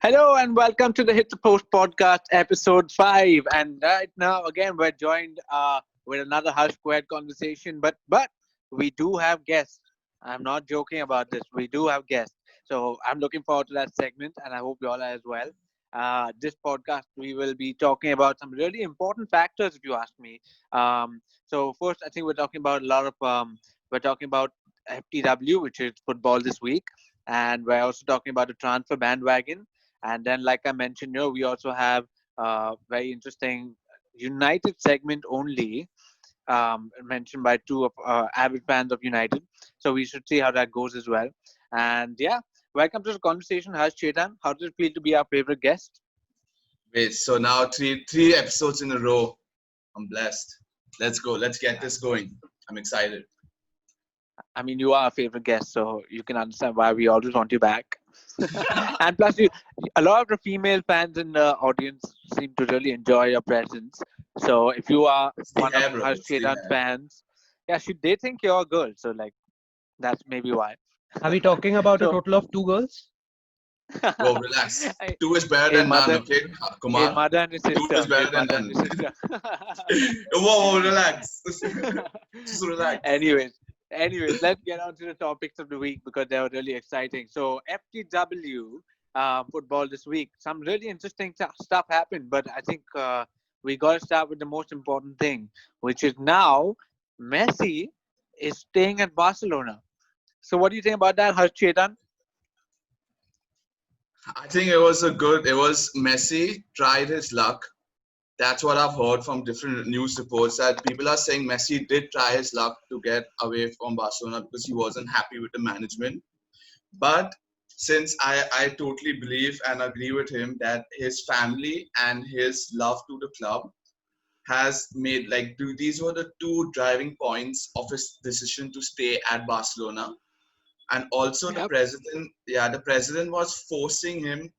Hello and welcome to the Hit the Post podcast, episode 5. And right now, again, we're joined with another Hush Squared conversation. But we do have guests. I'm not joking about this. We do have guests. So I'm looking forward to that segment, and I hope you all are as well. This podcast, we will be talking about some really important factors, if you ask me. So first, I think we're talking about a lot of we're talking about FTW, which is football this week, and we're also talking about the transfer bandwagon. And then, like I mentioned, we also have very interesting United segment only, mentioned by two of avid fans of United. So we should see how that goes as well. And yeah, welcome to the conversation. Harsh Chetan, how does it feel to be our favorite guest? Wait, so now three episodes in a row. I'm blessed. Let's go. Let's get this going. I'm excited. I mean, you are our favorite guest, so you can understand why we always want you back. And plus, a lot of the female fans in the audience seem to really enjoy your presence. So if you are It's the one of hair, bro. Harsh It's the Chetan's hair. fans, yeah, they think you're a girl. So like that's maybe why. Are we talking about a So total of two girls? Bro, relax. a, Two is better a than none, mother, okay? a Kumar. mother and a Two is sister, a better than mother and none. a sister. Whoa, relax. Just relax. anyways, anyways, let's get on to the topics of the week because they were really exciting. So FTW football this week, some really interesting stuff happened, but I think we got to start with the most important thing, which is now Messi is staying at Barcelona. So what do you think about that, Harsh Chetan? I think it was Messi tried his luck. That's what I've heard from different news reports that people are saying Messi did try his luck to get away from Barcelona because he wasn't happy with the management. But since I totally believe and agree with him that his family and his love to the club has made these were the two driving points of his decision to stay at Barcelona. And also Yep. the president was forcing him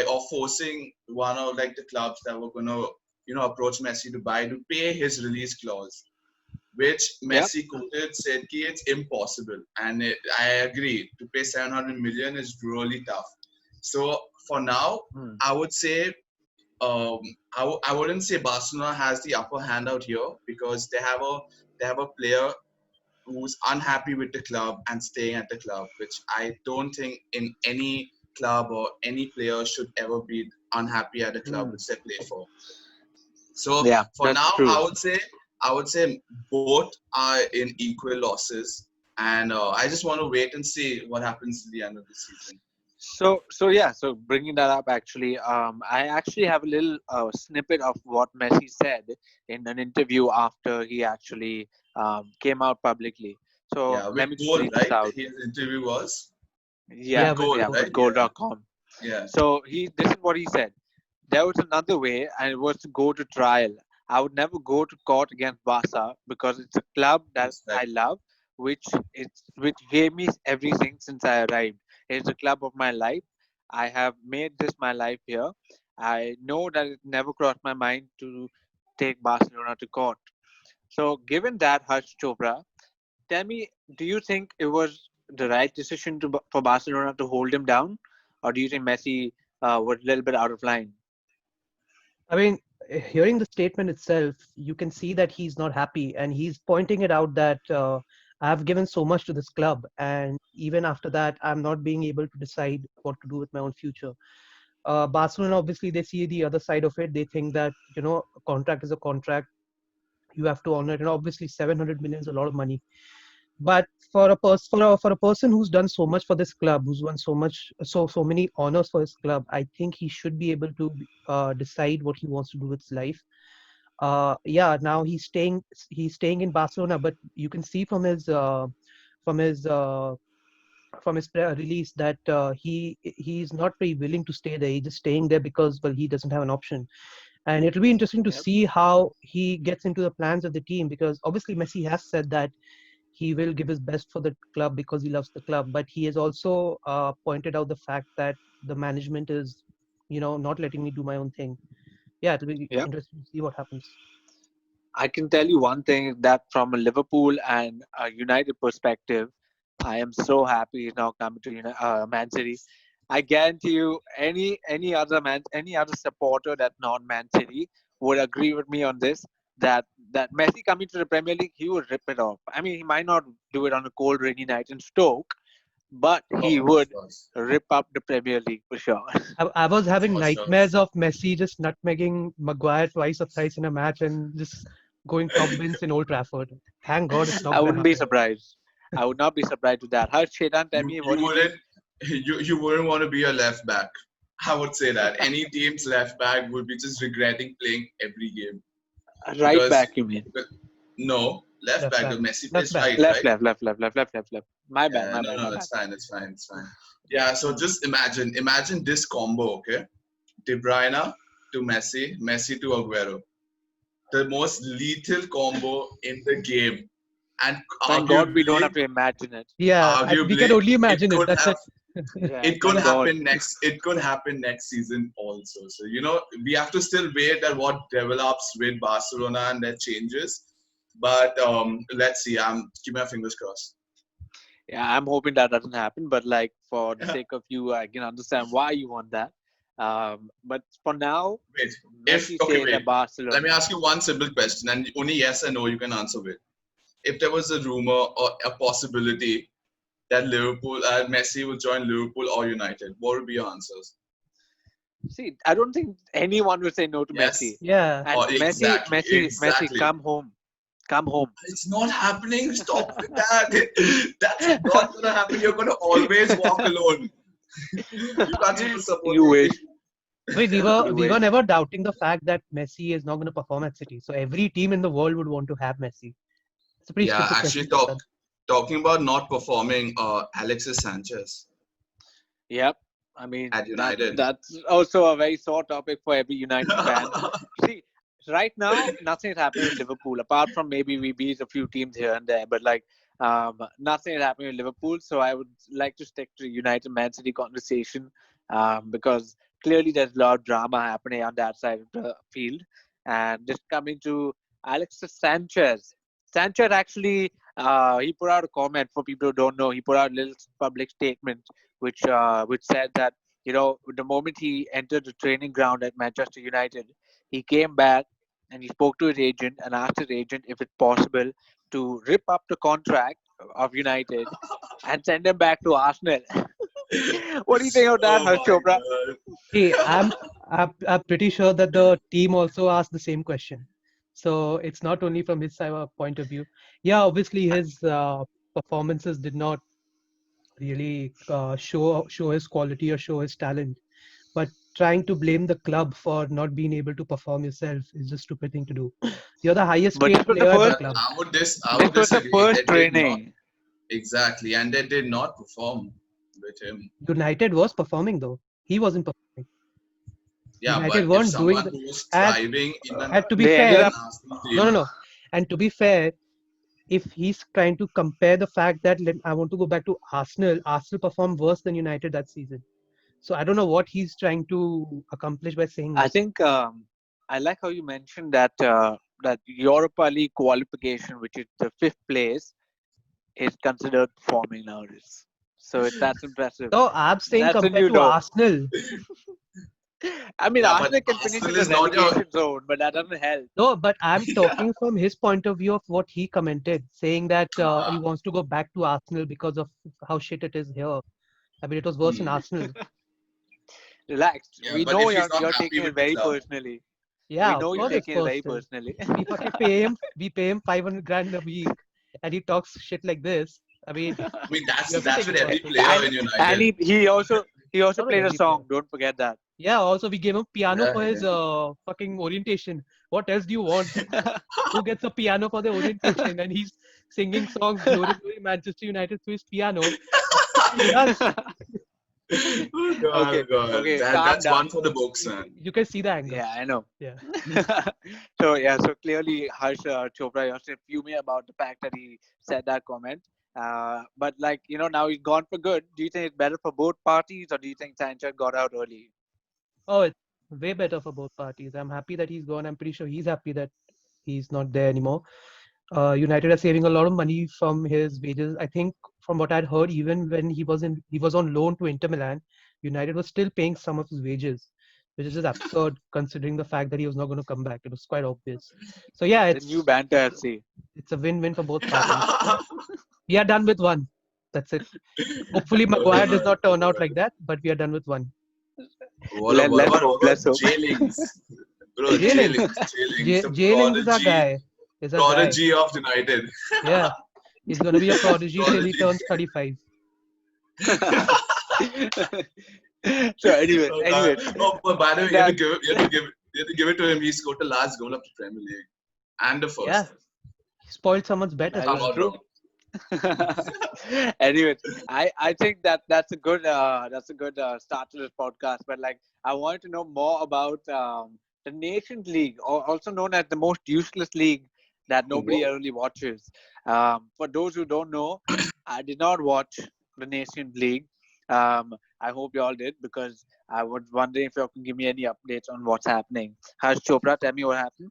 or forcing one of the clubs that were gonna approach Messi to buy to pay his release clause, which Yep. Messi quoted said ki it's impossible. And I agree, to pay 700 million is really tough. So for now, Hmm. I would say um, I wouldn't say Barcelona has the upper hand out here because they have a player who's unhappy with the club and staying at the club, which I don't think in any club or any player should ever be unhappy at the club Hmm. which they play for. So Yeah, for that's now, true. I would say both are in equal losses, and I just want to wait and see what happens at the end of the season. So yeah, so bringing that up actually, I actually have a little snippet of what Messi said in an interview after he actually came out publicly. So Yeah, with let me just goal, read this right? out. His interview was Yeah, Yeah, with with goal, yeah, goal. right? with Yeah, goal.com. yeah. So this is what he said. There was another way, and it was to go to trial. I would never go to court against Barca because it's a club that I Respect. love, which gave me everything since I arrived. It's a club of my life. I have made this my life here. I know that it never crossed my mind to take Barcelona to court. So, given that, Harsh Chopra, tell me, do you think it was the right decision for Barcelona to hold him down, or do you think Messi was a little bit out of line? I mean, hearing the statement itself, you can see that he's not happy, and he's pointing it out that I've given so much to this club, and even after that, I'm not being able to decide what to do with my own future. Barcelona, obviously, they see the other side of it. They think that a contract is a contract. You have to honor it, and obviously, 700 million is a lot of money. But for a person who's done so much for this club, who's won so many honors for his club, I think he should be able to decide what he wants to do with his life. Yeah, now he's staying in Barcelona, but you can see from his uh, release that he's not very willing to stay there. He's just staying there because, well, he doesn't have an option. And it'll be interesting to Yep. see how he gets into the plans of the team, because obviously Messi has said that he will give his best for the club because he loves the club, but he has also pointed out the fact that the management is not letting me do my own thing. Yeah, it'll be Yep. interesting to see what happens. I can tell you one thing that from a Liverpool and a United perspective, I am so happy he's now coming to Man City. I guarantee you, any other supporter that non Man City would agree with me on this. That Messi coming to the Premier League, he would rip it off. I mean, he might not do it on a cold, rainy night in Stoke, but he Of would course, rip up the Premier League for sure. I was having for sure. nightmares of Messi just nutmegging Maguire twice or thrice in a match and just going top bins in Old Trafford. Thank God it's not I going to wouldn't be happen. surprised. I would not be surprised with that. Harsh, Chetan, tell me, You what do you think? wouldn't you wouldn't want to be a left back. I would say that any team's left back would be just regretting playing every game Right because, back, you mean? because no left Left back. back. The Messi Left plays back. right, Left, right? left, left, left, left, left, left, left. My bad, Yeah, my no, bad, no, my bad. it's fine, it's fine, it's fine. Yeah, so Hmm. just imagine this combo, okay? De Bruyne to Messi, Messi to Aguero, the most lethal combo in the game, and Thank God we don't arguably, have to imagine it. Yeah, we can arguably, only it imagine it. could That's have it. Yeah, it could thank God. happen next it could happen next season also. So we have to still wait at what develops with Barcelona and their changes. But let's see. I'm keeping my fingers crossed. Yeah, I'm hoping that doesn't happen, but like for the sake of you, I can understand why you want that. But for now, Wait, if Messi okay, stays wait. at Let me Barcelona. ask you one simple question, and only yes or no you can answer with. If there was a rumor or a possibility that Messi will join Liverpool or United, what would be your answers? See, I don't think anyone will say no to Messi. Yes, Yeah. And or Messi, exactly, Messi, Messi, exactly. come home, come home. It's not happening. Stop with that. That's not gonna happen. You're gonna always walk alone. You can't even support You your wish, team. I mean, we were you we were wish. never doubting the fact that Messi is not going to perform at City. So every team in the world would want to have Messi. It's a pretty Yeah, stupid actually, question, Chetan. talking about not performing, Alexis Sanchez Yep. I mean at that United. that's also a very sore topic for every United fan. See, right now nothing is happening with Liverpool apart from maybe we beat a few teams here and there, but like nothing is happening with Liverpool. So I would like to stick to the United Man City conversation because clearly there's a lot of drama happening on that side of the field. And just coming to Alexis Sanchez. Sanchez actually he put out a comment for people who don't know. He put out a little public statement which said that the moment he entered the training ground at Manchester United, he came back and he spoke to his agent and asked his agent if it's possible to rip up the contract of United and send him back to Arsenal. What do you think of that, Oh Harsh my Chopra? Hey, I'm pretty sure that the team also asked the same question. So it's not only from his side point of view. Yeah, obviously his performances did not really show his quality or show his talent. But trying to blame the club for not being able to perform yourself is just stupid thing to do. You're the highest But paid this was the player at the first. But club. I This would was the disagree. first They did not training. exactly, and they did not perform with him. United was performing though. He wasn't performing. Yeah, United but if weren't doing someone the who was and thriving and to be They ended fair, in an up. Arsenal no, no, team, no. And to be fair, if he's trying to compare the fact that I want to go back to Arsenal, Arsenal performed worse than United that season. So I don't know what he's trying to accomplish by saying I that. think I like how you mentioned that Europa League qualification, which is the fifth place, is considered performing nowadays. So that's impressive. So I'm saying That's a compared new to note. Arsenal. I mean, yeah, but Arsenal can finish in Arsenal the is not your relegation zone, but that doesn't help. No, but I'm yeah. talking from his point of view of what he commented, saying that he Uh, wants to go back to Arsenal because of how shit it is here. I mean, it was worse in hmm. Arsenal. Relax. Yeah, We but know if he's you're not you're happy taking it with the very club, personally. We Yeah, of know you're course it's taking it very personal. personally. We fucking pay him 500 grand a week, and he talks shit like this. I mean, I mean you have to that's take with it every personally. player and in and United. he also Not with played a every player. song. Don't forget that. Yeah, also we gave him piano Yeah, for his yeah. fucking orientation. What else do you want? Who gets a piano for the orientation? And he's singing songs, Glory, Glory, Manchester United through his piano. He does. Oh God, Okay, oh God. okay, calm That's down. one for the books, You, man. you can see the anger. Yeah, I know. Yeah. So clearly Harsh Chopra, you're still fuming about the fact that he said that comment. But like now he's gone for good. Do you think it's better for both parties, or do you think Sanchez got out early? Oh, it's way better for both parties. I'm happy that he's gone. I'm pretty sure he's happy that he's not there anymore. United are saving a lot of money from his wages. I think from what I'd heard, even when he was on loan to Inter Milan, United was still paying some of his wages, which is just absurd considering the fact that he was not going to come back. It was quite obvious. So yeah, The new banter FC. it's a win-win for both parties. We are done with one. That's it. Hopefully, Oh Maguire my does not turn out God. like that, but we are done with one. Let's hope. What Let's about hope. J-Links? Bro, J-Links. J-Links, the J-Links is our guy. Is our guy. prodigy of United. Yeah, he's going to be a prodigy till he Prodigy. turns 35. So anyways, Oh, God. anyways, Oh, but by the way, that you have to give it to him. He scored the last goal of the Premier League and the Yeah, first. he spoiled someone's bet as that I'm is well. not true. wrong. Anyways, I think that's a good start to this podcast. But like, I wanted to know more about the Nations League, or also known as the most useless league that nobody Whoa. really watches. For those who don't know, I did not watch the Nations League. I hope you all did, because I was wondering if you can give me any updates on what's happening. Harsh Chopra, tell me what happened.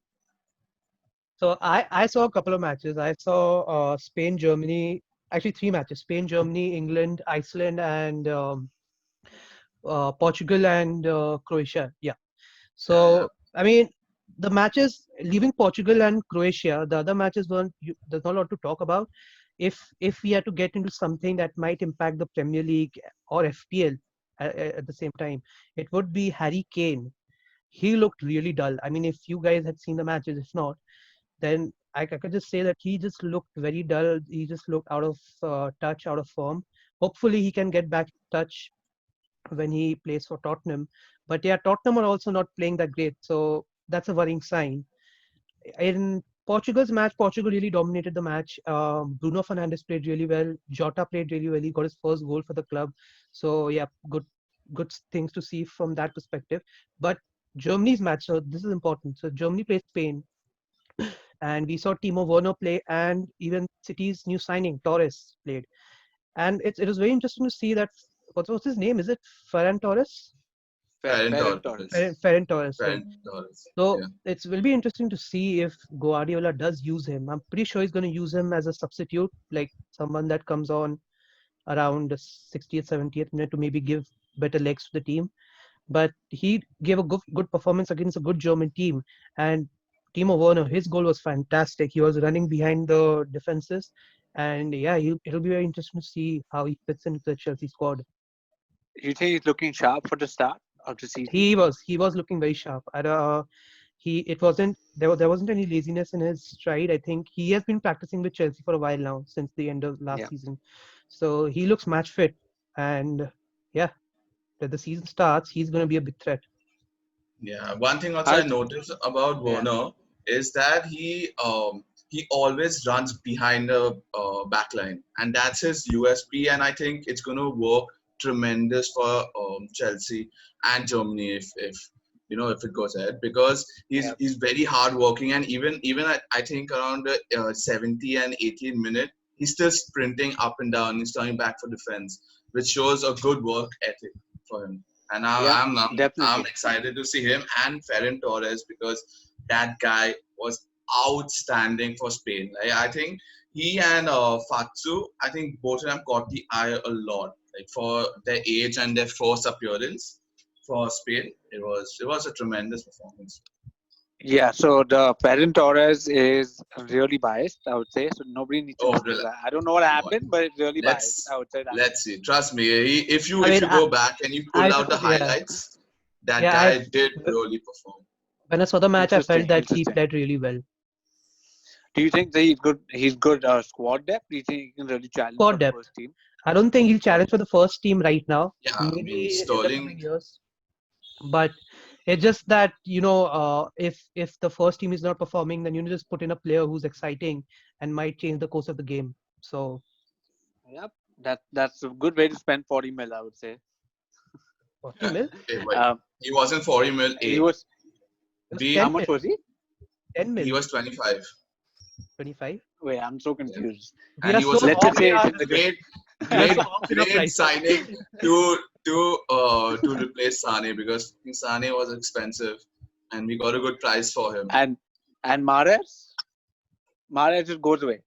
So I saw a couple of matches. I saw Spain, Germany, actually three matches: Spain, Germany, England, Iceland, and Portugal and Croatia. Yeah. Yeah, So I mean, the matches leaving Portugal and Croatia, the other matches weren't. There's not a lot to talk about. If we had to get into something that might impact the Premier League or FPL at the same time, it would be Harry Kane. He looked really dull. I mean, if you guys had seen the matches, if not, then I could just say that he just looked very dull. He just looked out of touch, out of form. Hopefully, he can get back in touch when he plays for Tottenham. But yeah, Tottenham are also not playing that great, so that's a worrying sign. In Portugal's match, Portugal really dominated the match. Bruno Fernandes played really well. Jota played really well. He got his first goal for the club. So yeah, good things to see from that perspective. But Germany's match, so this is important. So Germany played Spain, and we saw Timo Werner play, and even City's new signing Torres played. And it was very interesting to see that what's his name? Is it Ferran Torres? Ferran Ferran Torres. Torres. Ferran Torres, right? Ferran Torres. So Yeah. it will be interesting to see if Guardiola does use him. I'm pretty sure he's going to use him as a substitute, like someone that comes on around the 60th, 70th minute to maybe give better legs to the team. But he gave a good performance against a good German team. And Timo Werner, his goal was fantastic. He was running behind the defenses. And yeah, it'll be very interesting to see how he fits into the Chelsea squad. You think he's looking sharp for the start of the season? He was looking very sharp. He it wasn't there wasn't any laziness in his stride. I think he has been practicing with Chelsea for a while now, since the end of last Yeah. season. So he looks match fit, and yeah, when the season starts, he's going to be a big threat. Yeah, one thing also I Harsh, noticed about yeah. Werner is that he always runs behind the backline, and that's his USP. And I think it's going to work tremendous for Chelsea and Germany if it goes ahead, because Yeah. he's very hardworking, and even I think around the 70 and 18 minute, he's still sprinting up and down. He's turning back for defense, which shows a good work ethic for him. And Yeah, I'm definitely. excited to see him and Ferran Torres, because that guy was outstanding for Spain. I think he and Fatsu, I think both of them caught the eye a lot. Like for their age and their first appearance for Spain, it was a tremendous performance. Yeah, so the Ferran Torres is really biased, I would say. So nobody needs to Oh, notice that. I don't know what happened, but it's really biased. let's I would say that. let's see. Trust me, if you I if mean, you go back and you I pull out the yeah, highlights, that yeah. guy did really perform. When I saw the match, I felt Interesting, that he interesting. played really well. Do you think that he's good? He's good squad depth. Do you think he can really challenge for Squad the depth. first team? I don't think he'll challenge for the first team right now. Yeah, I mean Maybe in the coming Sterling. years. But it's just that if the first team is not performing, then you just put in a player who's exciting and might change the course of the game. So Yep, that's a good way to spend 40 mil, I would say. 40 mil, Wait, um, he wasn't 40 mil he A. was. it was How 10 B, much mil, was he? 10 he mil, was 25. 25. Wait, I'm so Yeah. confused. We And are he so was a Let's just off in say it's our in the good. great, we are great, so off in our great prices. signing to replace Sane, because Sane was expensive and we got a good price for him. And Mahrez just goes away.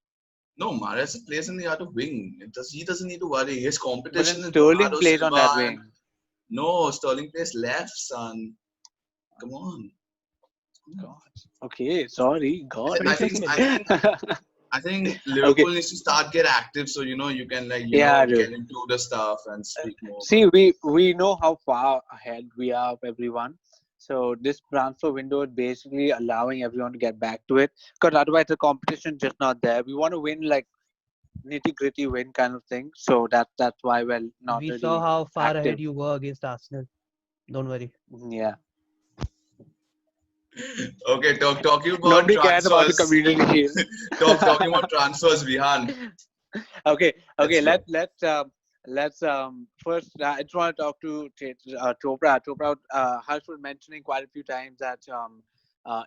No, Mahrez plays in the other wing. He doesn't need to worry. His But competition then is Sterling Bernardo plays on Silva that and wing. No, Sterling plays left, son. Come on. God. Okay, sorry, God. What do I you think think, I Simon? think I think Okay, Liverpool needs to start get active so you can yeah, dude. get into the stuff and speak more See, about it. we know how far ahead we are of everyone. So this transfer window is basically allowing everyone to get back to it. Because otherwise the competition just not there. We want to win like nitty gritty win kind of thing. So that's why we're not We saw really how far active. ahead you were against Arsenal. Don't worry. Yeah. Okay, talking about Nobody cares about the transfers. community shield. Talking about transfers, Vihan. Okay, okay. Let's go. Let's first. I just want to talk to Chopra. Chopra, Harsh was mentioning quite a few times that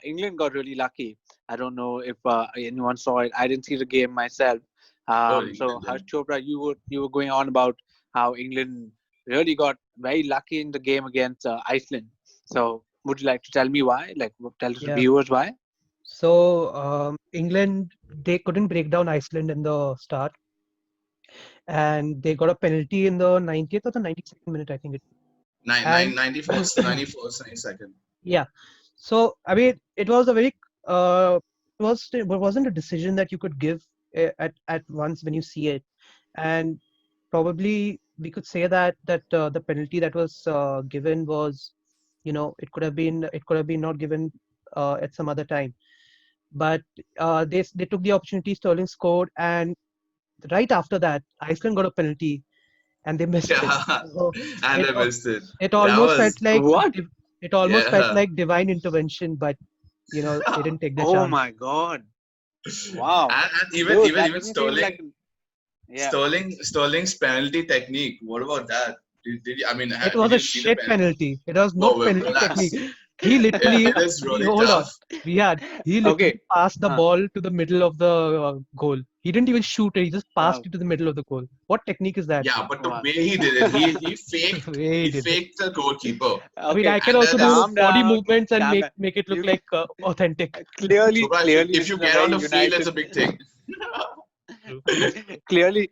England got really lucky. I don't know if anyone saw it. I didn't see the game myself. Oh, So England, yeah. Harsh Chopra, you were going on about how England really got very lucky in the game against Iceland. So would you like to tell me why? Like, tell the Yeah. viewers why? So England, they couldn't break down Iceland in the start, and they got a penalty in the 90th or the 92nd minute, I think it. Nine, And nine, 91st, 91st, 92nd. yeah, so I mean, it was a very it wasn't a decision that you could give at once when you see it, and probably we could say that the penalty that was given was, it could have been not given at some other time, but they took the opportunity. Sterling scored, and right after that, Iceland got a penalty and they missed it. Yeah, So and it I al- missed it. it That almost felt was like What? it almost felt yeah. like divine intervention, but they didn't take the Oh chance. my God! Wow, And dude, that even doesn't seem like. Yeah. Sterling's penalty technique. What about that? I mean, It did was a you see the shit penalty? penalty. It was not Whoa, penalty technique. relax. He literally, It is he really hold on. tough. He Okay. literally passed the Huh. ball to the middle of the goal. He didn't even shoot it. He just passed Wow. it to the middle of the goal. What technique is that? Yeah, but the Wow. way he did it, The way he he did it. faked the goalkeeper, I mean, Okay. I can and also do Calm body down. movements and Calm down. make it look You like authentic. clearly, Chopra, clearly, if this you is a get on very the field, it's united. a big thing. Clearly,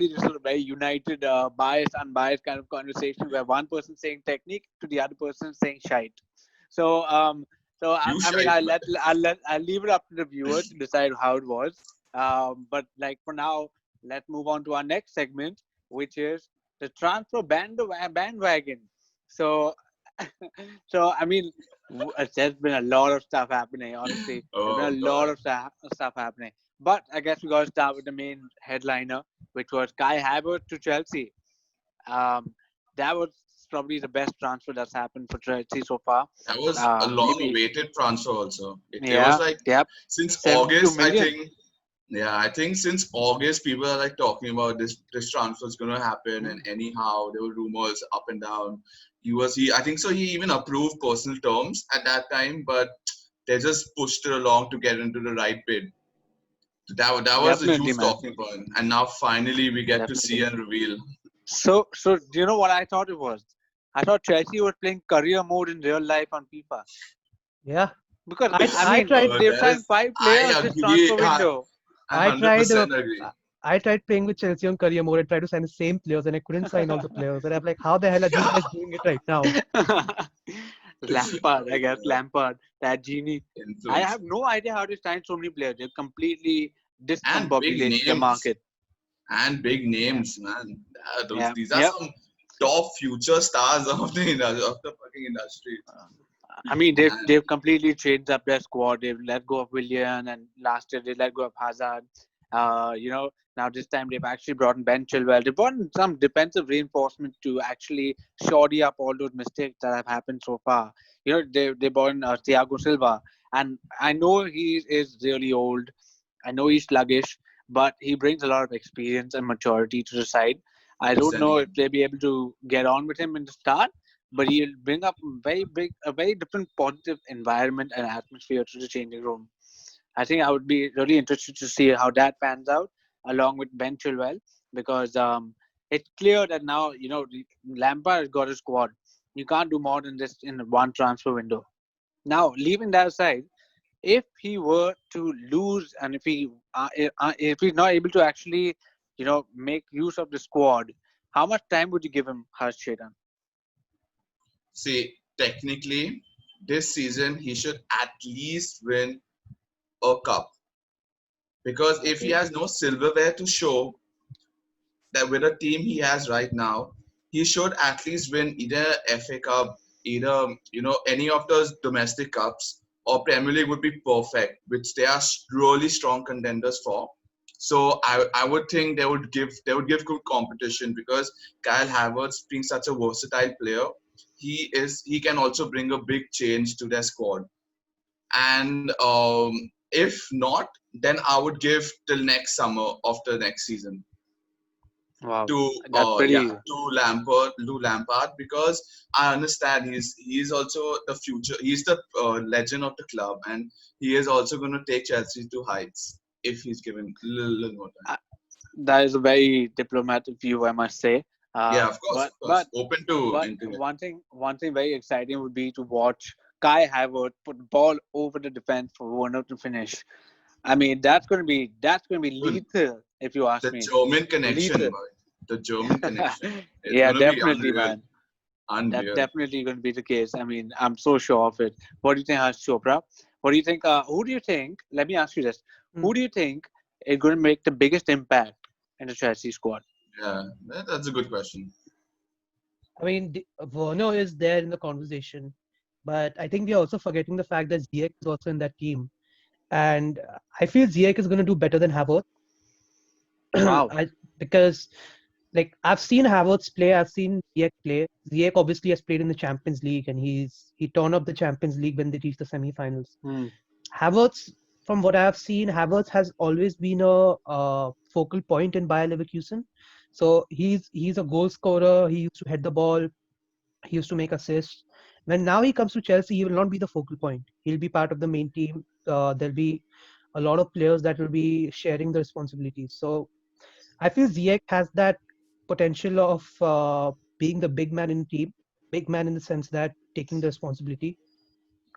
this is a very united, biased, unbiased kind of conversation where one person saying technique to the other person saying shite. So, You I mean, shite, man. I'll leave it up to the viewer to decide how it was. But like for now, let's move on to our next segment, which is the transfer bandwagon. So, so I mean, there's been a lot of stuff happening. Honestly, there's been Oh a lot God. of stuff happening. But I guess we got to start with the main headliner, which was Kai Havertz to Chelsea. Um, that was probably the best transfer that's happened for Chelsea so far. That was a Maybe, long-awaited transfer. Also, it was yeah, like yep, since 72 August, I million. think. Yeah, I think since August, people are like talking about this transfer is gonna happen, and Mm, anyhow, there were rumors up and down. He I think so. He even approved personal terms at that time, but they just pushed it along to get into the right bid. So that was the definitely, huge man. talking point, and now finally we get to see Definitely. and reveal. So do you know what I thought it was? I thought Chelsea was playing career mode in real life on FIFA. Yeah, Because I I I mean, tried they've That signed is, five players I this agree. transfer window. I I hundred tried percent agree. I tried playing with Chelsea on career mode and tried to sign the same players, and I couldn't sign all the players. And I'm like, how the hell are these guys doing it right now? Lampard, I guess Lampard, that genie. I Influence have no idea how they signed so many players. They've completely and big discombobulated the names market. and big Yeah, names, man. Those yeah, these are yep. some top future stars of the fucking industry. I mean, And they've completely changed up their squad. They've let go of Willian, and last year they let go of Hazard. Now this time they've actually brought in Ben Chilwell. They've brought in some defensive reinforcement to actually shorty up all those mistakes that have happened so far. They brought in Thiago Silva, and I know he is really old. I know he's sluggish, but he brings a lot of experience and maturity to the side. I don't know if Semi. they'll be able to get on with him in the start, but he'll bring up a very different positive environment and atmosphere to the changing room. I think I would be really interested to see how that pans out along with Ben Chilwell because it's clear that now Lampard has got a squad. You can't do more than this in one transfer window. Now, leaving that aside, if he were to lose and if he's not able to actually make use of the squad, how much time would you give him, Harsh Shedan? See, technically, this season he should at least win a cup, because if he Okay. has no silverware to show that with the team he has right now, he should at least win either FA Cup, either any of those domestic cups, or Premier League would be perfect, which they are really strong contenders for. So I would think they would give good competition, because Kyle Havertz, being such a versatile player, he can also bring a big change to their squad. And if not, then I would give till next summer of the next season Wow. to That's pretty. Lampard, because I understand he's also the future. He's the legend of the club, and he is also going to take Chelsea to heights if he's given little more time. Uh, that is a very diplomatic view, I must say. Yeah, of course, But of course. Open to but into it. one thing very exciting would be to watch Kai Havertz put ball over the defense for Werner to finish. I mean, that's gonna be Dude, lethal if you ask the me. German connection, Lethal. boy. The German connection. It's Yeah, going to be definitely, unreal. man. That's Unreal. definitely going to be the case. I mean, I'm so sure of it. What do you think, Harsh Chopra? What do you think? Who do you think? Let me ask you this: Mm. who do you think is going to make the biggest impact in the Chelsea squad? Yeah, that's a good question. I mean, Werner is there in the conversation, but I think we are also forgetting the fact that Ziyech is also in that team. And I feel Ziyech is going to do better than Havertz. Wow. Because like I've seen Havertz play, I've seen Ziyech play. Ziyech obviously has played in the Champions League, and he turned up the Champions League when they reached the semi-finals. Hmm. Havertz, from what I've seen, Havertz has always been a focal point in Bayer Leverkusen. So he's a goal scorer. He used to head the ball. He used to make assists. When now he comes to Chelsea, he will not be the focal point. He'll be part of the main team. There'll be a lot of players that will be sharing the responsibilities. So I feel Ziyech has that potential of being the big man in the team, big man in the sense that taking the responsibility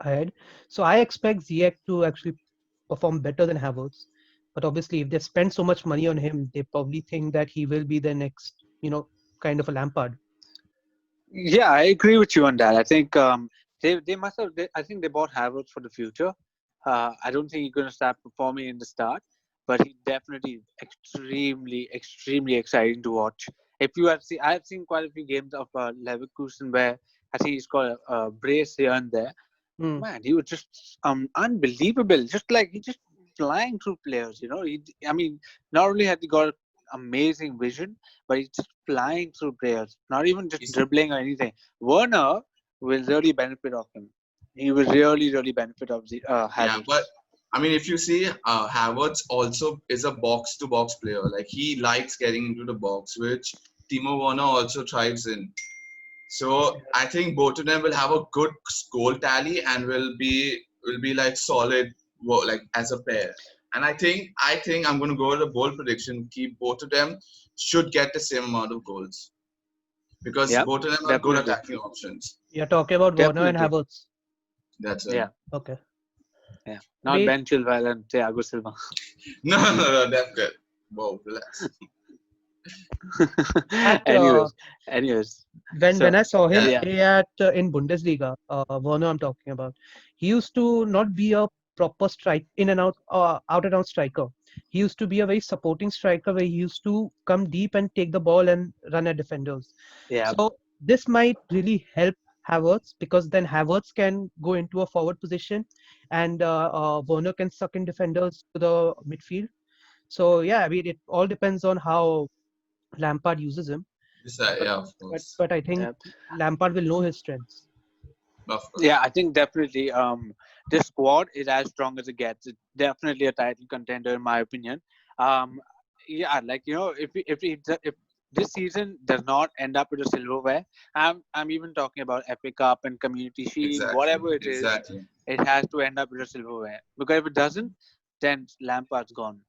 ahead. So I expect Ziyech to actually perform better than Havertz. But obviously, if they spend so much money on him, they probably think that he will be the next, kind of a Lampard. Yeah, I agree with you on that. I think they must have. I think they bought Havertz for the future. I don't think he's going to start performing in the start, but he definitely extremely exciting to watch. If you have seen, I have seen quite a few games of Leverkusen where I think he's got a brace here and there. Hmm. Man, he was just unbelievable. Just like he just flying through players. I mean, not only had he got amazing vision, but he's just flying through players. Not even just He's- dribbling or anything. Werner will really benefit of him. He will really benefit of the yeah, but Havertz. I mean, if you see, Havertz also is a box-to-box player. Like he likes getting into the box, which Timo Werner also thrives in. So I think both of them will have a good goal tally and will be like solid, like as a pair. And I think I'm going to go with a bold prediction. Keep both of them should get the same amount of goals, because Yep, both of them are good definitely, attacking options. You're talking about Werner and definitely. Havertz. That's it. Yeah, Okay. yeah. I Not mean, Ben Chilwell and Thiago Silva. No, that's good. Whoa, relax. at anyways. when So I saw him Yeah, yeah, play at in Bundesliga, Werner I'm talking about, he used to not be a proper strike in and out and out striker. He used to be a very supporting striker where he used to come deep and take the ball and run at defenders. yeah, So this might really help Havertz because then Havertz can go into a forward position and Werner can suck in defenders to the midfield. So yeah, I mean it all depends on how Lampard uses him. But yeah, of but course, but I think yeah. Lampard will know his strengths. of Yeah, course. I think definitely this squad is as strong as it gets. It's definitely a title contender in my opinion. Um, yeah, like if this season does not end up with a silverware, I'm even talking about FA Cup and Community Shield, Exactly, whatever it is, exactly. it has to end up with a silverware. Because if it doesn't, then Lampard's gone.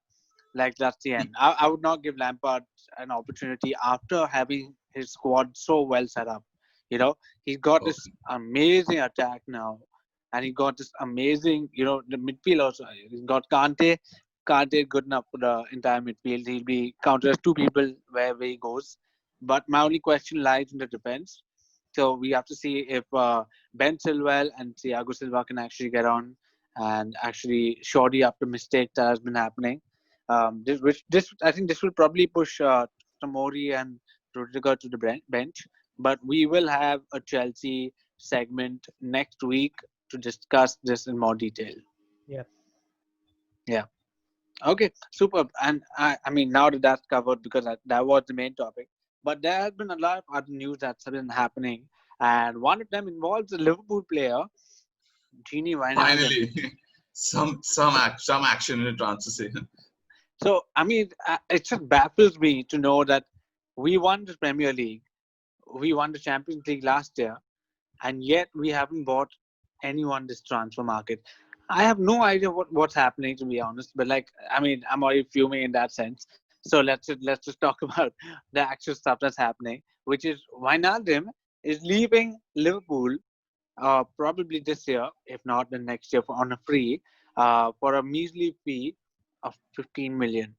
Like that's the end. I would not give Lampard an opportunity after having his squad so well set up. He's got Oh, this amazing attack now, and he got this amazing, the midfield also. He's got Kante. Kante is good enough for the entire midfield. He'll be counted as two people wherever he goes. But my only question lies in the defense. So we have to see if Ben Chilwell and Thiago Silva can actually get on and actually shorty up the mistake that has been happening. This I think this will probably push Tomori and Rudiger to the bench. But we will have a Chelsea segment next week to discuss this in more detail. Yeah. Yeah. Okay, superb. And I mean, now that that's covered, because that was the main topic. But there has been a lot of other news that's been happening, and one of them involves a Liverpool player, Genie Wijnaldum. Finally, some action in the transfer season. So, I mean, it just baffles me to know that we won the Premier League, we won the Champions League last year, and yet we haven't bought anyone this transfer market. I have no idea what's happening, to be honest. But like, I mean, I'm already fuming in that sense. So let's just talk about the actual stuff that's happening, which is Wijnaldum is leaving Liverpool probably this year, if not the next year, on a free for a measly fee of 15 million.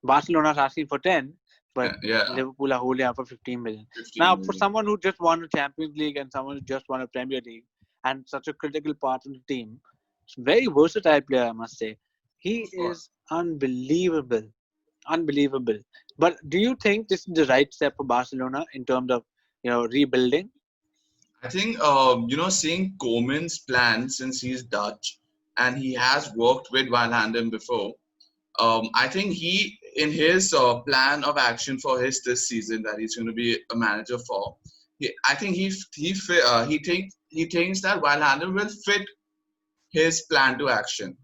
Barcelona's asking for 10, but Yeah, Liverpool are holding out for 15 million. 15 Now, for million. someone who just won a Champions League and someone who just won a Premier League and such a critical part of the team, it's a very versatile player, I must say. He Of course. is unbelievable. Unbelievable. But do you think this is the right step for Barcelona in terms of rebuilding? I think seeing Koeman's plan since he's Dutch and he has worked with Van Handen before. I think in his plan of action for his this season that he's going to be a manager for, I think he thinks that Van Handen will fit his plan to action,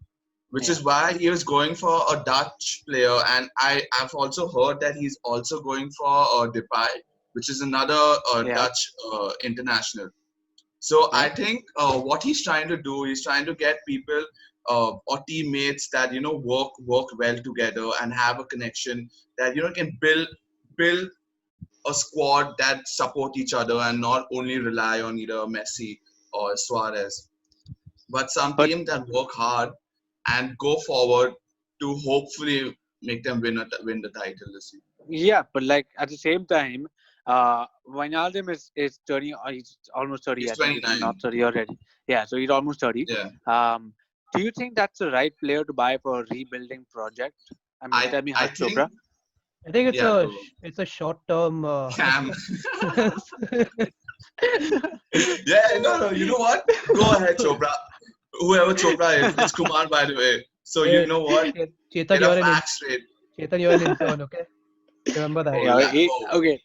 which Yeah. is why he was going for a Dutch player. And I've also heard that he's also going for Depay, which is another Yeah. Dutch international. So I Yeah. think what he's trying to do, he's trying to get people or teammates that work well together and have a connection that can build a squad that support each other and not only rely on either Messi or Suarez, but some But team that work hard and go forward to hopefully make them win the title this year. yeah, but like at the same time, Wijnaldum is 30. He's almost 30. He's I think if he's not 29. 30 already. Yeah, so he's almost 30. Yeah, Do you think that's the right player to buy for a rebuilding project? I mean, tell me, I Harsh think Chopra. I think yeah, it's a short term. Cam. Yeah, no, you know what? Go ahead, Chopra. Whoever Chopra is, it's Kumar, by the way. So you Hey, know what? Chetan, Get a fact straight. You're an intern, okay? Remember that. Oh, Yeah, oh, okay.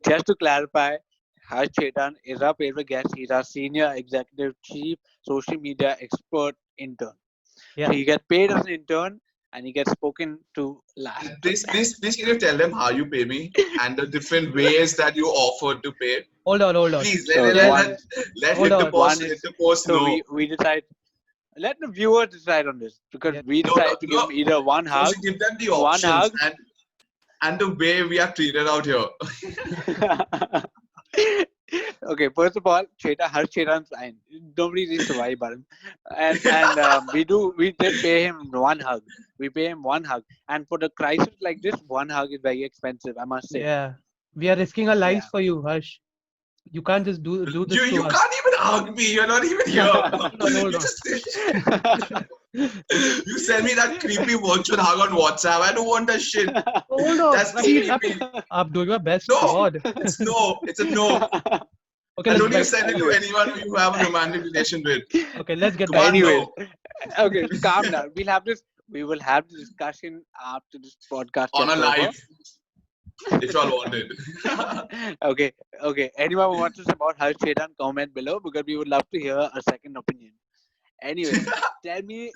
Just to clarify, Harsh Chetan is our favorite guest. He's our senior executive chief social media expert intern. Yeah. So he gets paid as an intern and he gets spoken to last. and please, can you tell them how you pay me and the different ways that you offer to pay? Hold on. Please So one, let Hold on. one hit is the post so know. we decide. Let the viewer decide on this because Yeah. we No, no, decided to give no. him either one hug, First, give them the one options hug. and the way we are treated out here. Okay, first of all, Harsh Chetan's fine. Nobody needs to worry about him. And we did pay him one hug. We pay him one hug, and for the crisis like this, one hug is very expensive, I must say. Yeah. We are risking our lives Yeah. for you, Harsh. You can't just do this to You us. can't even hug me. You're not even here. Hold You on. just you send me that creepy virtual hug on WhatsApp. I don't want that shit. Hold on. That's I too mean, creepy. I'm doing my best. No, Come on. it's no. It's a no. Okay, And let's don't even get send it to Anyways, anyone you have a romantic relation with. okay, let's get Come back on, to it. anyways, no. okay, calm down. We will have the discussion after this podcast On a gets over. live, if y'all wanted. Okay, okay. Anyone who wants to support Harsh Chetan, comment below because we would love to hear a second opinion. Anyways, tell me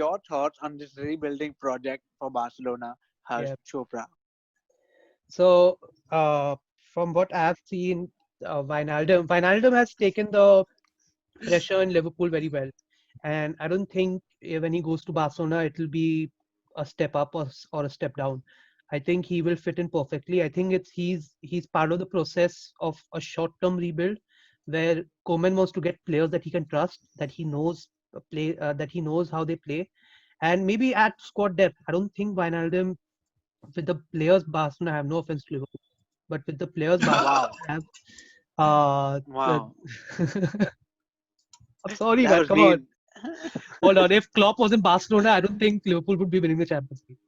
your thoughts on this rebuilding project for Barcelona, Harsh Yeah. Chopra. So, from what I've seen, Wijnaldum has taken the pressure in Liverpool very well, and I don't think when he goes to Barcelona, it'll be a step up or a step down. I think he will fit in perfectly. I think he's part of the process of a short-term rebuild, where Koeman wants to get players that he can trust, that he knows how they play, and maybe add squad depth. I don't think Wijnaldum with the players Barcelona have, no offense to Liverpool, but with the players Barcelona Wow. have, Uh, uh, Wow, I'm sorry, that man. was Come on. mean. Hold on. If Klopp was in Barcelona, I don't think Liverpool would be winning the Champions League.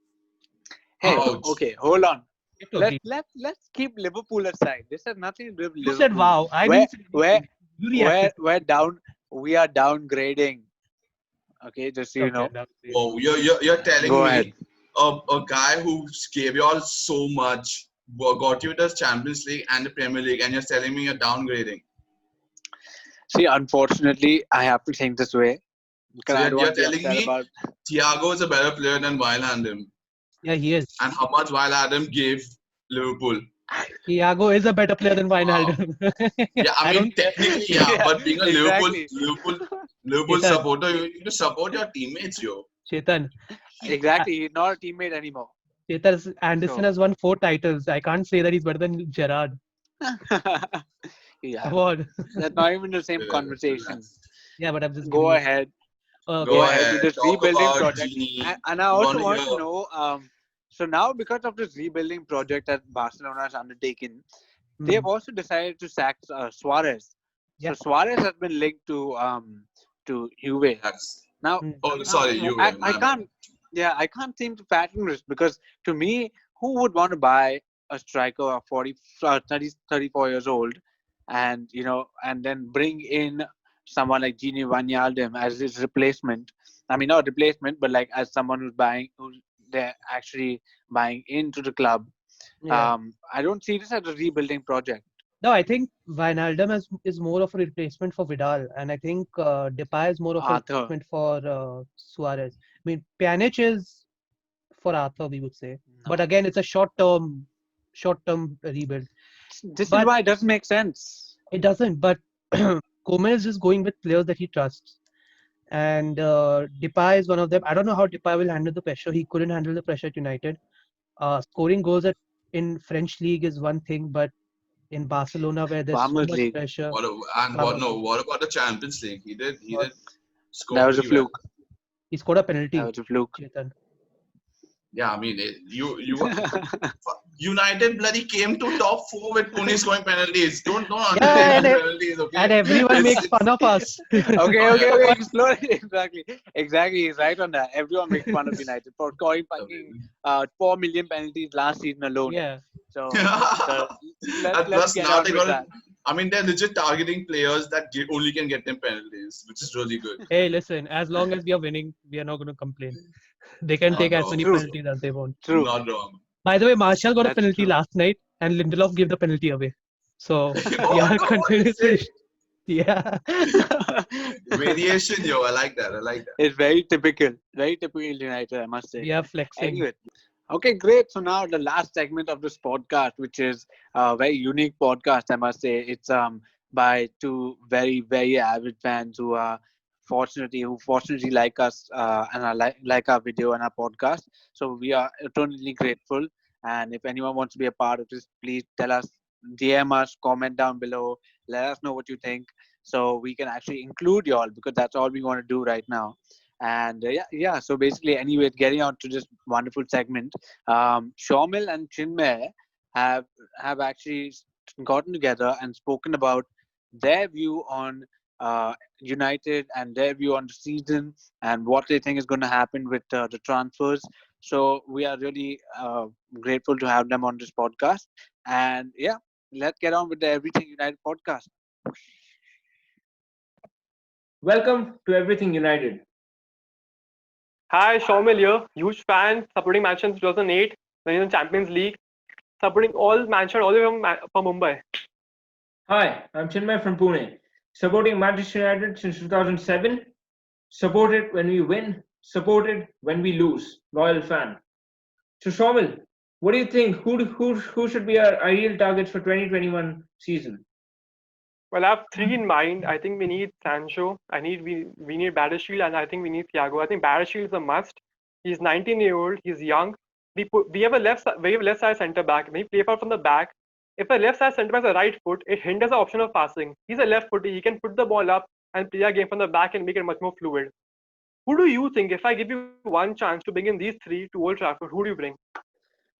Hey, Ouch. okay, hold on. You have to agree. Let's keep Liverpool aside. This has nothing to do with You said Liverpool. wow. I Where didn't say where anything. You reacted. we're down. We are downgrading. Okay, just so you Okay, know. now Whoa, you're telling Go ahead. me a guy who gave you all so much, got you the Champions League and the Premier League, and you're telling me you're downgrading. See, unfortunately, I have to think this way because So I you're, don't want you're to be telling upset me about. Thiago is a better player than Wijnaldum, yeah, he is. and how much Wijnaldum gave Liverpool. Thiago is a better player than Wow. Wijnaldum. Yeah, I I mean don't care. technically, yeah, Yeah, but being a exactly, Liverpool Chetan, supporter, you need to support your teammates, yo. Chetan, uh, exactly. He's not a teammate anymore. Chetan Anderson So, has won 4 titles. I can't say that he's better than Gerrard. yeah, Come on. that's not even the same Relax, conversation. relax. Yeah, but I'm just giving Go you. ahead. Okay. Go Go ahead with ahead, this talk rebuilding about project. Genie. And I We also want to want hear. to know, so now because of this rebuilding project that Barcelona has undertaken, they've Hmm. also decided to sack Suarez. So Yeah. Suarez has been linked to Juve. That's. Now, Hmm. Oh, now sorry, you I, were I my bad. can't, yeah, I can't seem to fathom this because to me, who would want to buy a striker of 34 years old and, and then bring in someone like Gini Wijnaldum as his replacement? I mean, not replacement, but like as someone who's they're actually buying into the club. Yeah. I don't see this as a rebuilding project. No, I think Wijnaldum is more of a replacement for Vidal, and I think Depay is more of a Arthur, replacement for Suarez. I mean, Pjanic is for Arthur, we would say, but no. again, it's a short-term rebuild. This is But why it doesn't make sense. it doesn't. But Koeman is just going with players that he trusts, and Depay is one of them. I don't know how Depay will handle the pressure. He couldn't handle the pressure at United. Scoring goals in French league is one thing, but in Barcelona where there's so Farmers much League. pressure. What and what? Farmers No, League. what about the Champions League? He What did score That was a pretty well. fluke. he scored a That penalty, was a fluke. Chetan. Yeah, I mean, United bloody came to top four with Kuni scoring penalties. Don't Yeah, underrate the penalties, and okay? everyone makes It's fun of us. Okay, oh yeah, okay. Explore exactly, exactly. He's right on that. Everyone makes fun of United for scoring fucking amazing. 4 million penalties last season alone. Yeah. So And let's plus get now on they with got it. that. I mean, they're legit targeting players that only can get them penalties, which is really good. Hey, listen, as long as we are winning, we are not going to complain. They can take Not as wrong. many True, penalties as they want. true. Not wrong. By the way, Martial got a That's penalty true. last night, and Lindelof gave the penalty away. So we Oh are no, what is continuously. it? Yeah. Variation, yo. I like that. I like that. It's very typical United, I must say. We are flexing. Anyway, okay, great. So now the last segment of this podcast, which is a very unique podcast, I must say. It's by two very avid fans who fortunately like us and are like our video and our podcast. So we are eternally grateful. And if anyone wants to be a part of this, please tell us, DM us, comment down below, let us know what you think, so we can actually include y'all because that's all we want to do right now. And yeah. So basically, anyway, getting on to this wonderful segment, Shomil and Chinmay have actually gotten together and spoken about their view on United and their view on the season and what they think is going to happen with the transfers. So we are really grateful to have them on this podcast. And yeah, let's get on with the Everything United podcast. Welcome to Everything United. Hi, Shomil here, huge fan, supporting Manchester since 2008, when he was in Champions League, supporting all Manchester all the way from Mumbai. Hi, I'm Chinmay from Pune, supporting Manchester United since 2007. Supported when we win, supported when we lose. Loyal fan. So, Shomil, what do you think? Who should be our ideal targets for 2021 season? Well, I have three in mind. I think we need Sancho. We need Battlefield, and I think we need Thiago. I think Battlefield is a must. He's 19-year-old. He's young. We have a left side centre back. When we play far from the back, if a left side centre back has a right foot, it hinders the option of passing. He's a left footer. He can put the ball up and play a game from the back and make it much more fluid. Who do you think, if I give you one chance to bring in these three to Old Trafford, who do you bring?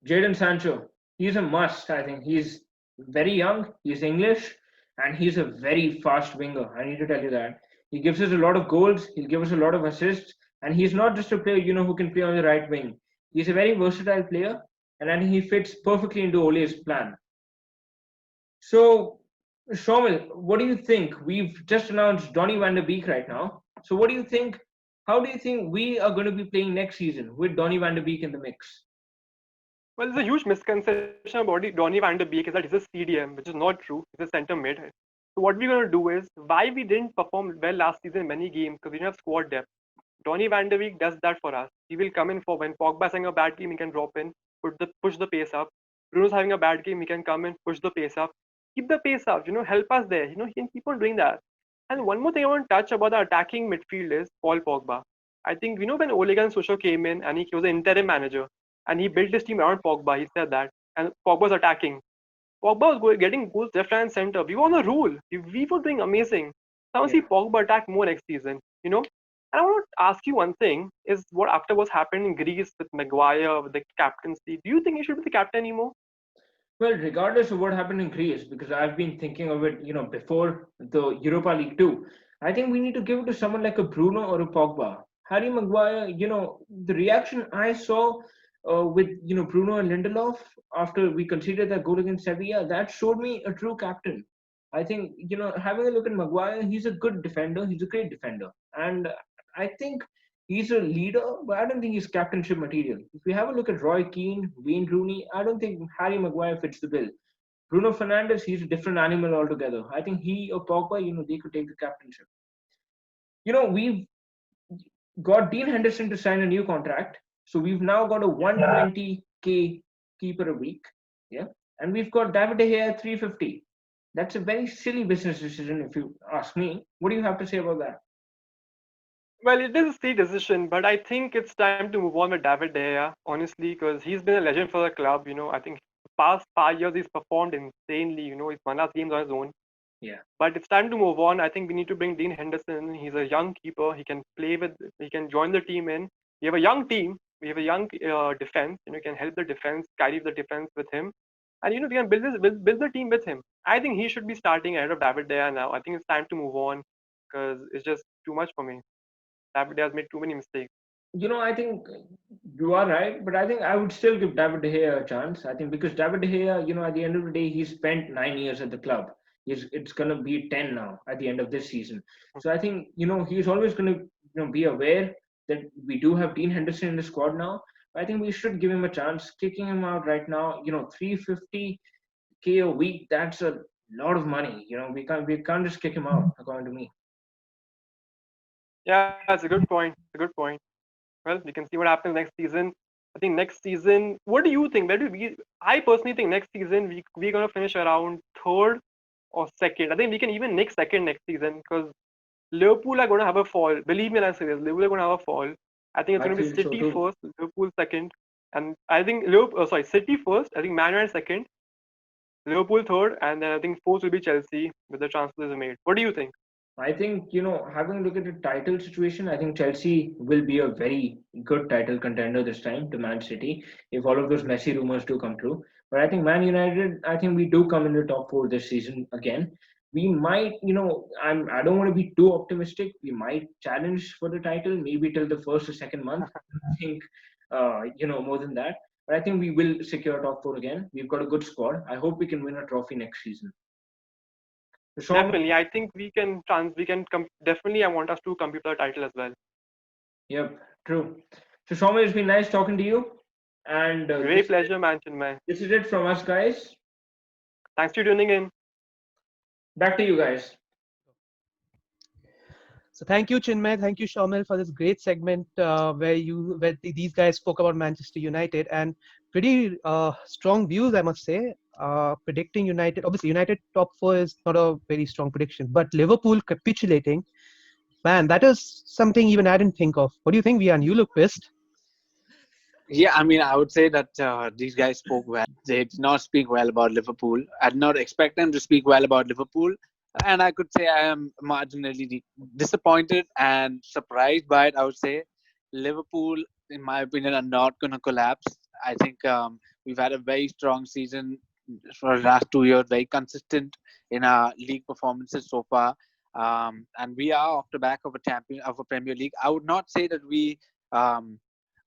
Jadon Sancho. He's a must, I think. He's very young, he's English, and he's a very fast winger. I need to tell you that. He gives us a lot of goals, he'll give us a lot of assists, and he's not just a player, who can play on the right wing. He's a very versatile player, and I think he fits perfectly into Ole's plan. So, Shomil, what do you think? We've just announced Donny van der Beek right now. So, what do you think? How do you think we are going to be playing next season with Donny van der Beek in the mix? Well, there's a huge misconception about Donny van der Beek is that he's a CDM, which is not true. He's a center mid. So what we're going to do is, why we didn't perform well last season in many games because we didn't have squad depth. Donny van der Beek does that for us. He will come in for when Pogba's having a bad game, he can drop in, push the pace up. Bruno's having a bad game, he can come in, push the pace up, keep the pace up. Help us there. He can keep on doing that. And one more thing I want to touch about the attacking midfield is Paul Pogba. I think when Ole Gunnar Solskjaer came in and he was an interim manager and he built his team around Pogba, he said that, and Pogba was attacking. Pogba was getting goals left and center. We were on a roll. We were doing amazing. So I want to see Pogba attack more next season. And I want to ask you one thing: is what after what's happened in Greece with Maguire, with the captaincy? Do you think he should be the captain anymore? Well, regardless of what happened in Greece, because I've been thinking of it, before the Europa League too, I think we need to give it to someone like a Bruno or a Pogba. Harry Maguire, the reaction I saw with Bruno and Lindelof after we conceded that goal against Sevilla, that showed me a true captain. I think having a look at Maguire, he's a good defender, he's a great defender, and I think he's a leader, but I don't think he's captainship material. If we have a look at Roy Keane, Wayne Rooney, I don't think Harry Maguire fits the bill. Bruno Fernandes, he's a different animal altogether. I think he or Pogba, they could take the captainship. We've got Dean Henderson to sign a new contract. So we've now got a 120k keeper a week. Yeah. And we've got David De Gea at 350. That's a very silly business decision, if you ask me. What do you have to say about that? Well, it is a silly decision, but I think it's time to move on with David De Gea, honestly, because he's been a legend for the club. I think past 5 years he's performed insanely. He's won us games on his own. Yeah. But it's time to move on. I think we need to bring Dean Henderson. He's a young keeper. He can join the team in. We have a young team. We have a young defense. Can help the defense, carry the defense with him, and we can build the team with him. I think he should be starting ahead of David De Gea now. I think it's time to move on because it's just too much for me. David De Gea has made too many mistakes. I think you are right, but I think I would still give David De Gea a chance. I think because David De Gea, at the end of the day, he spent 9 years at the club. It's going to be 10 now at the end of this season. So I think, he's always going to, be aware that we do have Dean Henderson in the squad now. I think we should give him a chance. Kicking him out right now, 350k a week, that's a lot of money. We can't just kick him out, according to me. Yeah, that's a good point. A good point. Well, we can see what happens next season. I think next season, what do you think? I personally think next season we're gonna finish around third or second. I think we can even nick second next season because Liverpool are gonna have a fall. Believe me when I say this, Liverpool are gonna have a fall. I think it's gonna be City first, Liverpool second, and I think City first. I think Man United second, Liverpool third, and then I think fourth will be Chelsea with the transfers made. What do you think? I think, having a look at the title situation, I think Chelsea will be a very good title contender this time to Man City if all of those Messi rumors do come true. But I think Man United, I think we do come in the top four this season again. We might, I don't want to be too optimistic. We might challenge for the title maybe till the first or second month. I think, more than that. But I think we will secure top four again. We've got a good squad. I hope we can win a trophy next season. Definitely, I think we can definitely. I want us to compete for the title as well. Yep, true. So Shomil, it's been nice talking to you, and great pleasure, man. This is it from us, guys. Thanks for tuning in. Back to you guys. So thank you, Chinmay. Thank you, Shomil, for this great segment where these guys spoke about Manchester United and pretty strong views, I must say. Predicting United, obviously United top four is not a very strong prediction, but Liverpool capitulating, man, that is something even I didn't think of. What do you think, Vian? You look pissed. Yeah, I mean, I would say that these guys spoke well. They did not speak well about Liverpool. I did not expect them to speak well about Liverpool. And I could say I am marginally disappointed and surprised by it. I would say Liverpool, in my opinion, are not going to collapse. I think we've had a very strong season. for the last 2 years, very consistent in our league performances so far. And we are off the back of a champion of a Premier League. I would not say that we um,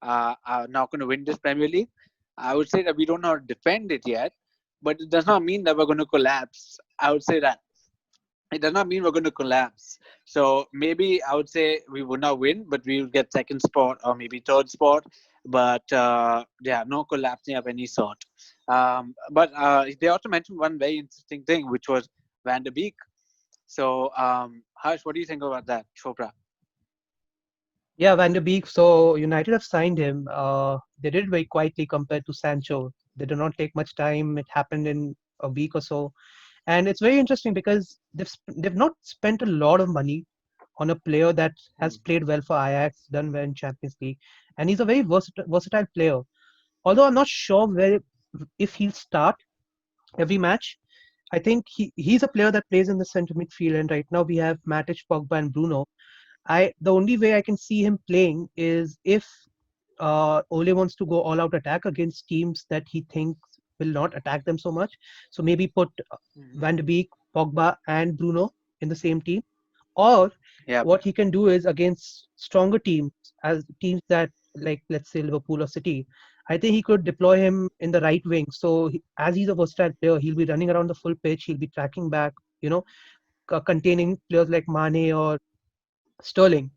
are not going to win this Premier League. I would say that we don't know how to defend it yet, but it does not mean that we're going to collapse. I would say that it does not mean we're going to collapse. So maybe I would say we would not win, but we will get second spot or maybe third spot. But yeah, no collapsing of any sort. But they also mentioned one very interesting thing, which was Van der Beek. So Harsh, what do you think about that, Chopra? Yeah, Van der Beek. So United have signed him. They did it very quietly compared to Sancho. They did not take much time. It happened in a week or so, and it's very interesting because they've not spent a lot of money on a player that has played well for Ajax, done well in Champions League, and he's a very versatile player. Although I'm not sure where if he'll start every match. I think he's a player that plays in the center midfield, and right now we have Matic, Pogba, and Bruno. The only way I can see him playing is if Ole wants to go all out attack against teams that he thinks will not attack them so much. So maybe put Mhm. Van de Beek, Pogba, and Bruno in the same team. Or Yeah, what he can do is against stronger teams, as teams that like let's say Liverpool or City. I think he could deploy him in the right wing. So as he's a versatile player, he'll be running around the full pitch. He'll be tracking back, containing players like Mane or Sterling.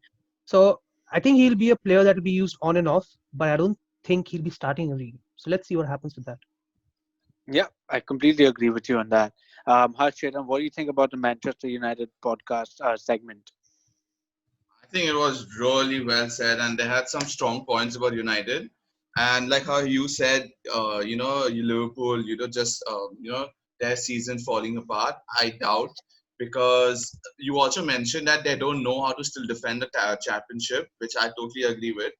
So I think he'll be a player that will be used on and off, but I don't think he'll be starting a league. So let's see what happens with that. yeah, I completely agree with you on that. Harsh, Chetan, what do you think about the Manchester United podcast segment? I think it was really well said, and they had some strong points about United. And like how you said, Liverpool, their season falling apart. I doubt, because you also mentioned that they don't know how to still defend the championship, which I totally agree with,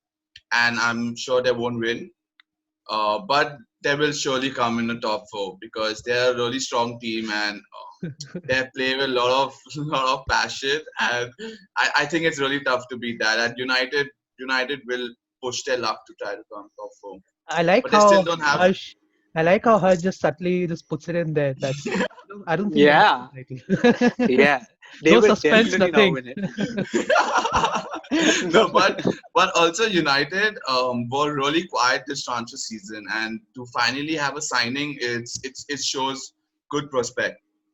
and I'm sure they won't win. But they will surely come in the top four because they're a really strong team, and they play with a lot of lot of passion, and I think it's really tough to beat that. And United will push their luck to try to come top four, I like but they still how don't have. Harsh, I like how Harsh just subtly just puts it in there. That I don't think they'll Yeah, win the title. yeah, they No will suspense, definitely not nothing. win it. No, but also United were really quiet this transfer season, and to finally have a signing, it shows good Yeah.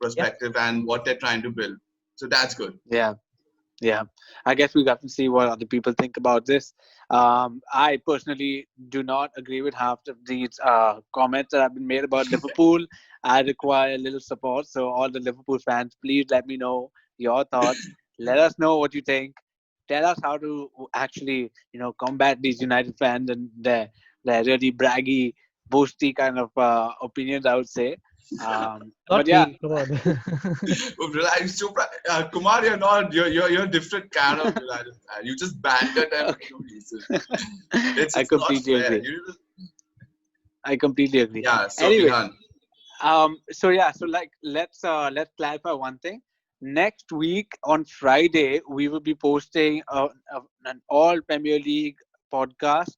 perspective and what they're trying to build. So that's good. Yeah. Yeah, I guess we got to see what other people think about this. I personally do not agree with half of these comments that have been made about Liverpool. I require a little support. So, all the Liverpool fans, please let me know your thoughts. Let us know what you think. Tell us how to actually, combat these United fans and their really braggy, boasty kind of opinions, I would say. But Not yeah, me. Come on. Relax, Kumar, you're not. You're a different kind of United fan. You just banter them for no reason. I It's not completely fair. agree. I completely agree. Yeah. So Anyway, Vihan, so like let's clarify one thing. Next week on Friday, we will be posting an all Premier League podcast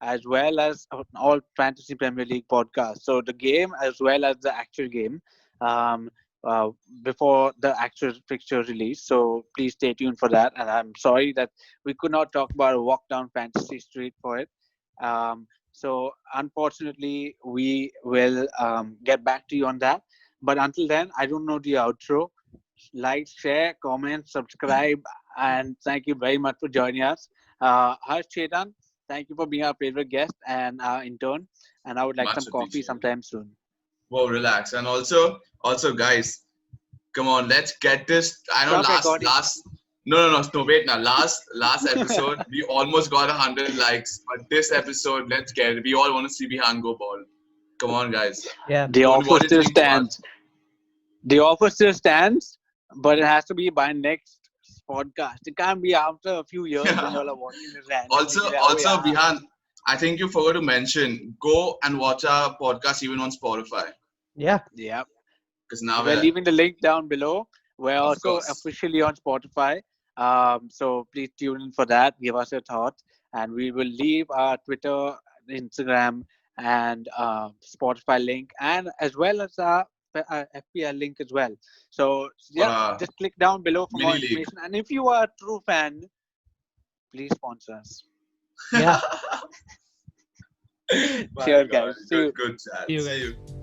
as well as an all Fantasy Premier League podcast. So the game as well as the actual game, um, uh, before the actual fixture release. So please stay tuned for that. And I'm sorry that we could not talk about a walk down Fantasy Street for it. So unfortunately, we will get back to you on that. But until then, I don't know the outro. Like, share, comment, subscribe, and thank you very much for joining us. Harsh Chetan, thank you for being our favorite guest and our intern. And I would like much some coffee appreciated. sometime soon. Whoa, relax. And also, guys, come on, let's get this. I know Stop recording. no, wait now. Last episode, we almost got 100 likes, but this episode, let's get it. We all want to see Bihan go ball. Come on, guys. Yeah. The offer What do you still think, Kumar? stands. The offer still stands, but it has to be by next podcast. It can't be after a few years when you all are watching this randomly. Also, Be like, oh also, yeah. Bihan, I think you forgot to mention. Go and watch our podcast even on Spotify, Yeah. Yeah. because now We're we're, leaving the link down below. We're of also course. officially on Spotify. So please tune in for that. Give us your thoughts. And we will leave our Twitter, Instagram, and Spotify link, and as well as our FPL link as well. So For yeah, a just click down below for more mini league. information. And if you are a true fan, please sponsor us. Yeah. My Cheers, God. guys. See you. Good chat. See you See guys. you.